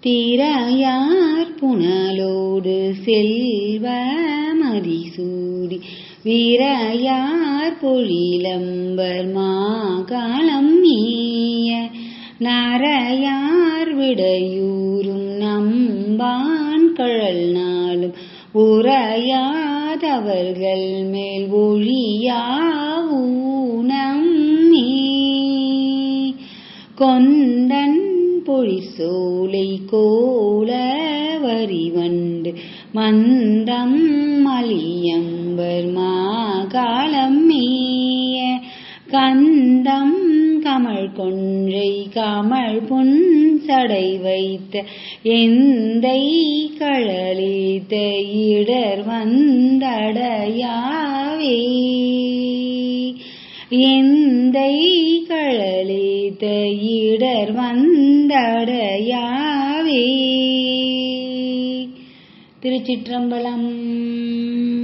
தீராயார் புனலோடு செல்வ மதிசூடி வீராயார் பொழிலம்பர் மாகாளம் மீய நாரையார் விடையூரும் நம்பான் கழல் நாளும் உரையாதவர்கள் மேல் ஒழியா ஊனமே கொண்டன் பொழிசோலை கோல வரிவண்டு மந்தம் மலியம்பர் மாகாளம் மேய கந்தம் கமழ் கொன்றை கமழ் புன் சடை வைத்த எந்தை கழலித்த இடர் வந்தடையாவே எந்தை கழலித்த இடர் வந்தடையாவே. திருச்சிற்றம்பலம்.